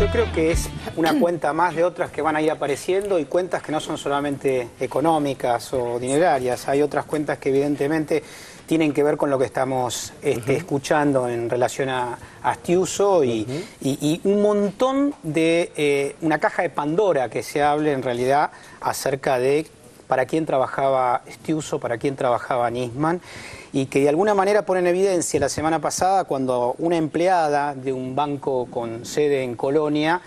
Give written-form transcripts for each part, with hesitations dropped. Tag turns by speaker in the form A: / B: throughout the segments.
A: Yo creo que es una cuenta más de otras que van a ir apareciendo y cuentas que no son solamente económicas o dinerarias. Hay otras cuentas que evidentemente tienen que ver con lo que estamos escuchando en relación a Astiuso y un montón de una caja de Pandora que se hable en realidad acerca de para quién trabajaba Astiuso, para quién trabajaba Nisman, y que de alguna manera pone en evidencia la semana pasada cuando una empleada de un banco con sede en Colonia,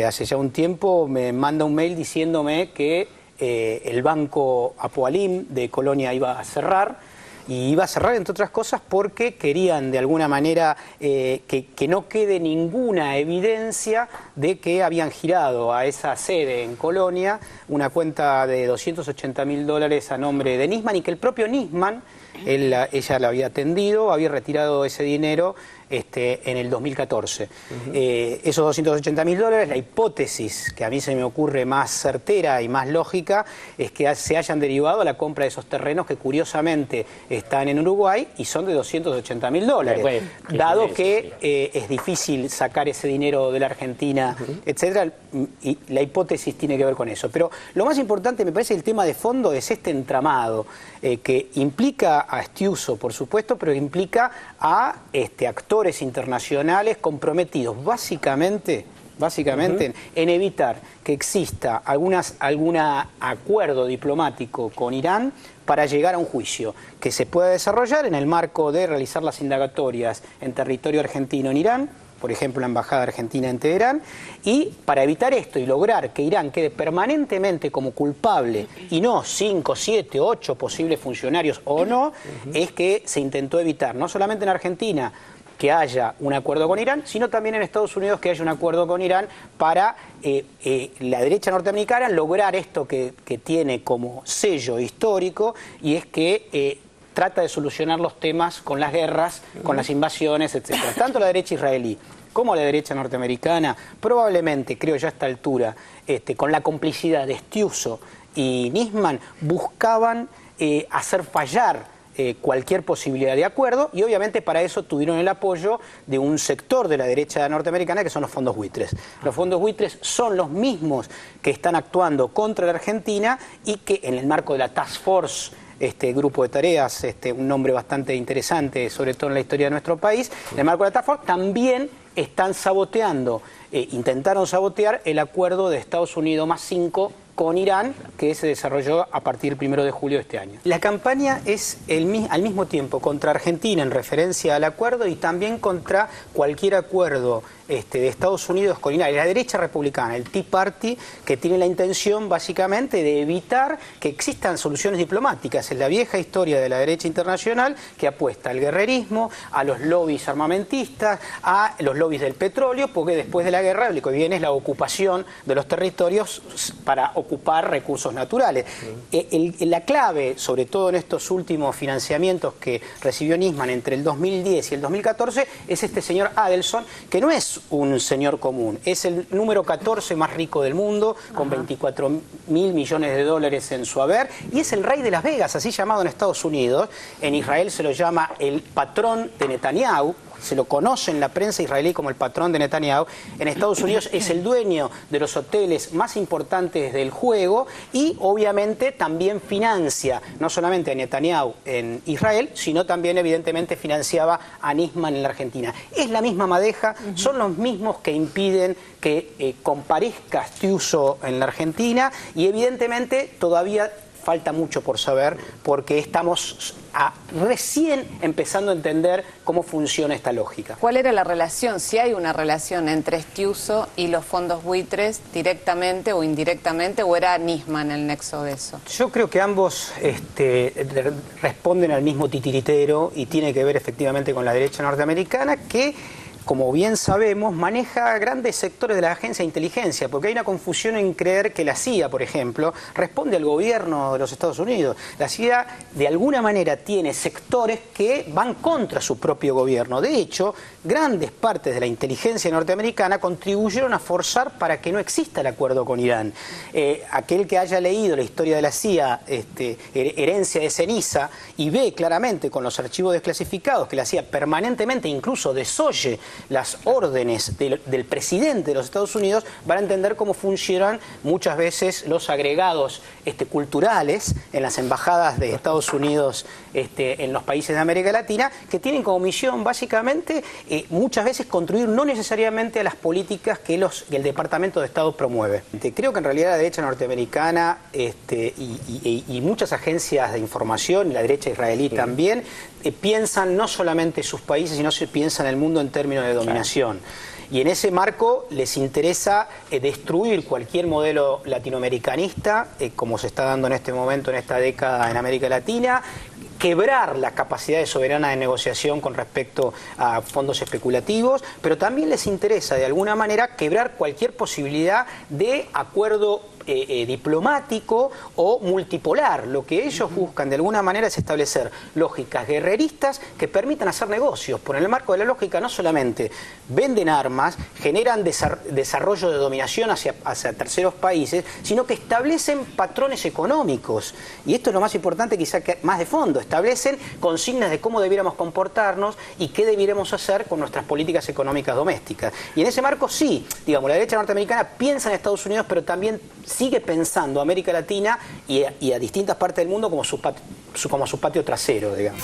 A: hace ya un tiempo, me manda un mail diciéndome que el banco Apoalim de Colonia iba a cerrar. Y iba a cerrar, entre otras cosas, porque querían de alguna manera que no quede ninguna evidencia de que habían girado a esa sede en Colonia una cuenta de $280.000 a nombre de Nisman y que el propio Nisman, ella la había atendido, había retirado ese dinero en el 2014. Esos $280.000, la hipótesis que a mí se me ocurre más certera y más lógica es que se hayan derivado a la compra de esos terrenos que curiosamente están en Uruguay y son de $280.000. Bueno, dado que es difícil sacar ese dinero de la Argentina, etcétera, y la hipótesis tiene que ver con eso. Pero lo más importante, me parece, el tema de fondo es este entramado que implica a Astiuso, por supuesto, pero implica a actores internacionales comprometidos básicamente en evitar que exista algún acuerdo diplomático con Irán para llegar a un juicio que se pueda desarrollar en el marco de realizar las indagatorias en territorio argentino en Irán, por ejemplo la Embajada Argentina en Teherán, y para evitar esto y lograr que Irán quede permanentemente como culpable y no 5, 7, 8 posibles funcionarios o no, es que se intentó evitar, no solamente en Argentina, que haya un acuerdo con Irán, sino también en Estados Unidos que haya un acuerdo con Irán para la derecha norteamericana lograr esto que tiene como sello histórico, y es que trata de solucionar los temas con las guerras, con las invasiones, etc. Tanto la derecha israelí como la derecha norteamericana, probablemente, creo yo a esta altura, con la complicidad de Astiuso y Nisman, buscaban hacer fallar cualquier posibilidad de acuerdo, y obviamente para eso tuvieron el apoyo de un sector de la derecha norteamericana que son los fondos buitres. Los fondos buitres son los mismos que están actuando contra la Argentina y que en el marco de la Task Force, grupo de tareas, un nombre bastante interesante, sobre todo en la historia de nuestro país, en el marco de la Task Force también están saboteando, intentaron sabotear el acuerdo de Estados Unidos más 5 con Irán, que se desarrolló a partir del 1 de julio de este año. La campaña es al mismo tiempo contra Argentina en referencia al acuerdo y también contra cualquier acuerdo de Estados Unidos con Irán. La derecha republicana, el Tea Party, que tiene la intención básicamente de evitar que existan soluciones diplomáticas. Es la vieja historia de la derecha internacional que apuesta al guerrerismo, a los lobbies armamentistas, a los lobbies del petróleo, porque después de la guerra lo que viene es la ocupación de los territorios para ocupar recursos naturales. La clave, sobre todo en estos últimos financiamientos que recibió Nisman entre el 2010 y el 2014, es este señor Adelson, que no es un señor común, es el número 14 más rico del mundo, con $24.000 millones en su haber, y es el rey de Las Vegas, así llamado en Estados Unidos. En Israel se lo llama el patrón de Netanyahu, se lo conoce en la prensa israelí como el patrón de Netanyahu. En Estados Unidos es el dueño de los hoteles más importantes del juego y obviamente también financia no solamente a Netanyahu en Israel, sino también evidentemente financiaba a Nisman en la Argentina. Es la misma madeja, son los mismos que impiden que comparezca Astiuso en la Argentina, y evidentemente todavía falta mucho por saber, porque estamos recién empezando a entender cómo funciona esta lógica.
B: ¿Cuál era la relación, si hay una relación entre Astiuso y los fondos buitres directamente o indirectamente, o era Nisman el nexo de eso?
A: Yo creo que ambos responden al mismo titiritero y tiene que ver efectivamente con la derecha norteamericana que, como bien sabemos, maneja grandes sectores de la agencia de inteligencia, porque hay una confusión en creer que la CIA, por ejemplo, responde al gobierno de los Estados Unidos. La CIA, de alguna manera, tiene sectores que van contra su propio gobierno. De hecho, grandes partes de la inteligencia norteamericana contribuyeron a forzar para que no exista el acuerdo con Irán. Aquel que haya leído la historia de la CIA, Herencia de Ceniza, y ve claramente con los archivos desclasificados que la CIA permanentemente incluso desoye las órdenes del presidente de los Estados Unidos, van a entender cómo funcionan muchas veces los agregados culturales en las embajadas de Estados Unidos en los países de América Latina, que tienen como misión básicamente muchas veces contribuir no necesariamente a las políticas que el Departamento de Estado promueve. Creo que en realidad la derecha norteamericana y muchas agencias de información, y la derecha israelí también, piensan no solamente sus países, sino se piensan el mundo en términos de dominación. Y en ese marco les interesa destruir cualquier modelo latinoamericanista, como se está dando en este momento, en esta década en América Latina, quebrar la capacidad soberana de negociación con respecto a fondos especulativos, pero también les interesa de alguna manera quebrar cualquier posibilidad de acuerdo diplomático o multipolar. Lo que ellos buscan de alguna manera es establecer lógicas guerreristas que permitan hacer negocios. Por en el marco de la lógica no solamente venden armas, generan desarrollo de dominación hacia terceros países, sino que establecen patrones económicos. Y esto es lo más importante, quizá que más de fondo. Establecen consignas de cómo debiéramos comportarnos y qué debiéramos hacer con nuestras políticas económicas domésticas. Y en ese marco sí, digamos, la derecha norteamericana piensa en Estados Unidos, pero también sigue pensando a América Latina y a distintas partes del mundo como su patio trasero, digamos.